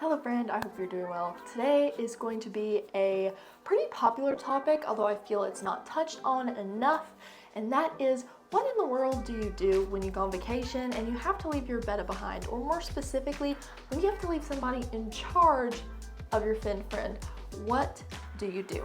Hello friend, I hope you're doing well. Today is going to be a pretty popular topic, although I feel it's not touched on enough, and that is what in the world do you do when you go on vacation and you have to leave your Betta behind, or more specifically, when you have to leave somebody in charge of your fin friend. What do you do?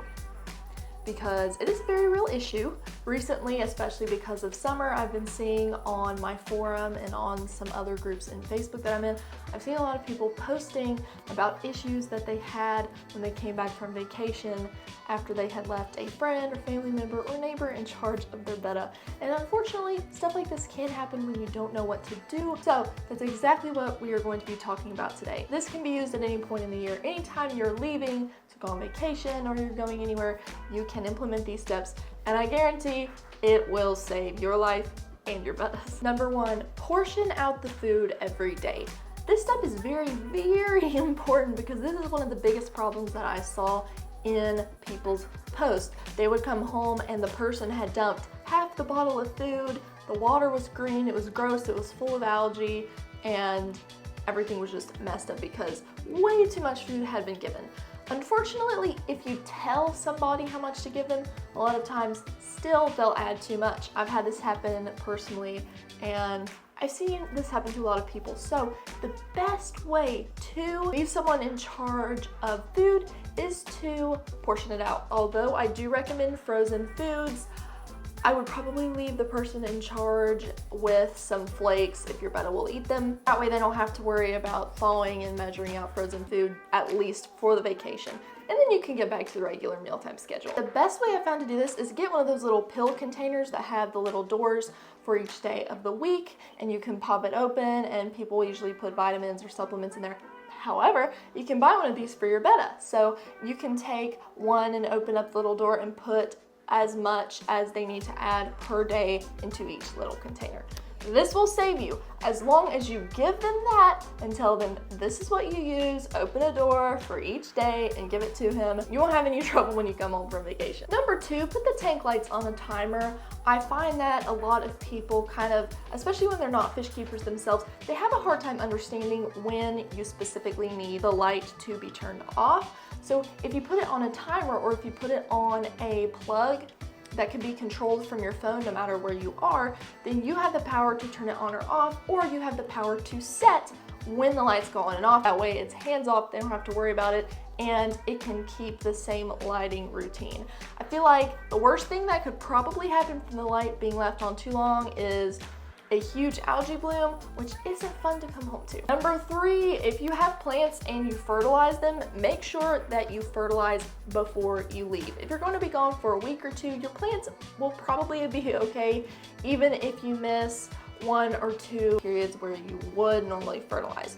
Because it is a very real issue. Recently, especially because of summer, I've been seeing on my forum and on some other groups in Facebook that I'm in, I've seen a lot of people posting about issues that they had when they came back from vacation after they had left a friend or family member or neighbor in charge of their Betta. And unfortunately, stuff like this can happen when you don't know what to do. So that's exactly what we are going to be talking about today. This can be used at any point in the year. Anytime you're leaving to go on vacation or you're going anywhere, you can implement these steps, and I guarantee it will save your life and your Bettas. Number one, portion out the food every day. This step is very, very important because this is one of the biggest problems that I saw in people's posts. They would come home and the person had dumped half the bottle of food, the water was green, it was gross, it was full of algae, and everything was just messed up because way too much food had been given. Unfortunately, if you tell somebody how much to give them, a lot of times still they'll add too much. I've had this happen personally, and I've seen this happen to a lot of people. So the best way to leave someone in charge of food is to portion it out. Although I do recommend frozen foods, I would probably leave the person in charge with some flakes if your Betta will eat them. That way they don't have to worry about thawing and measuring out frozen food, at least for the vacation. And then you can get back to the regular mealtime schedule. The best way I found to do this is get one of those little pill containers that have the little doors for each day of the week, and you can pop it open, and people usually put vitamins or supplements in there. However, you can buy one of these for your Betta. So you can take one and open up the little door and put as much as they need to add per day into each little container. This will save you as long as you give them that and tell them this is what you use, open a door for each day and give it to him. You won't have any trouble when you come home from vacation. Number two, put the tank lights on a timer. I find that a lot of people kind of, especially when they're not fish keepers themselves, they have a hard time understanding when you specifically need the light to be turned off. So if you put it on a timer or if you put it on a plug that can be controlled from your phone no matter where you are, then you have the power to turn it on or off, or you have the power to set when the lights go on and off. That way it's hands off, they don't have to worry about it, and it can keep the same lighting routine. I feel like the worst thing that could probably happen from the light being left on too long is a huge algae bloom, which isn't fun to come home to. Number three, if you have plants and you fertilize them, make sure that you fertilize before you leave. If you're going to be gone for a week or two, your plants will probably be okay, even if you miss 1 or 2 periods where you would normally fertilize.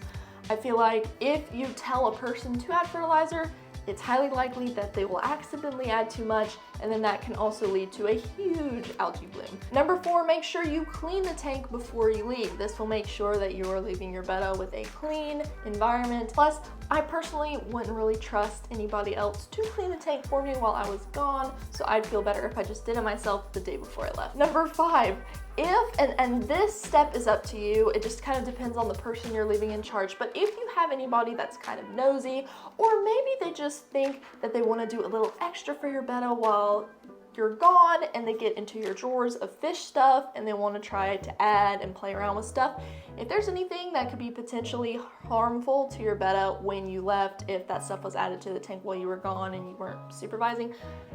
I feel like if you tell a person to add fertilizer, it's highly likely that they will accidentally add too much, and then that can also lead to a huge algae bloom. Number four, make sure you clean the tank before you leave. This will make sure that you are leaving your Betta with a clean environment. Plus, I personally wouldn't really trust anybody else to clean the tank for me while I was gone, so I'd feel better if I just did it myself the day before I left. Number five, and this step is up to you, it just kind of depends on the person you're leaving in charge, but if you have anybody that's kind of nosy, or maybe they just think that they want to do a little extra for your Betta while you're gone, and they get into your drawers of fish stuff and they want to try to add and play around with stuff, if there's anything that could be potentially harmful to your Betta when you left, if that stuff was added to the tank while you were gone and you weren't supervising,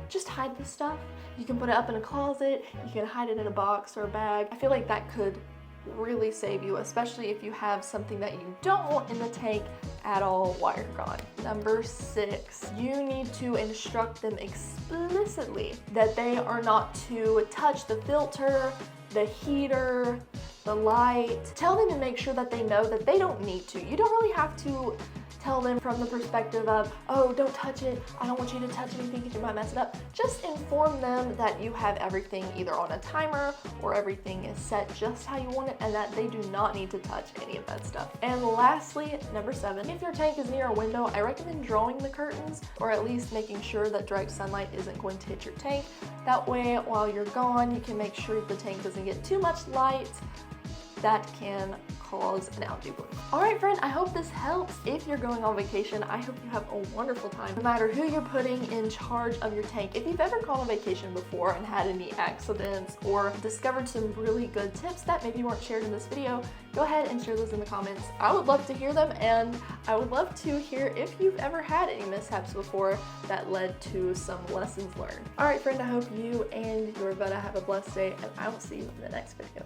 just hide the stuff. You can put it up in a closet, you can hide it in a box or a bag. I feel like that could really save you, especially if you have something that you don't want in the tank at all while you're gone. Number six, you need to instruct them explicitly that they are not to touch the filter, the heater, the light. Tell them and make sure that they know that they don't need to. You don't really have to tell them from the perspective of, oh, don't touch it, I don't want you to touch anything because you might mess it up. Just inform them that you have everything either on a timer or everything is set just how you want it, and that they do not need to touch any of that stuff. And lastly, number seven, if your tank is near a window, I recommend drawing the curtains, or at least making sure that direct sunlight isn't going to hit your tank. That way, while you're gone, you can make sure the tank doesn't get too much light that can cause an algae bloom. All right, friend, I hope this helps. If you're going on vacation, I hope you have a wonderful time, no matter who you're putting in charge of your tank. If you've ever gone on vacation before and had any accidents or discovered some really good tips that maybe weren't shared in this video, go ahead and share those in the comments. I would love to hear them, and I would love to hear if you've ever had any mishaps before that led to some lessons learned. All right, friend, I hope you and your Betta have a blessed day, and I will see you in the next video.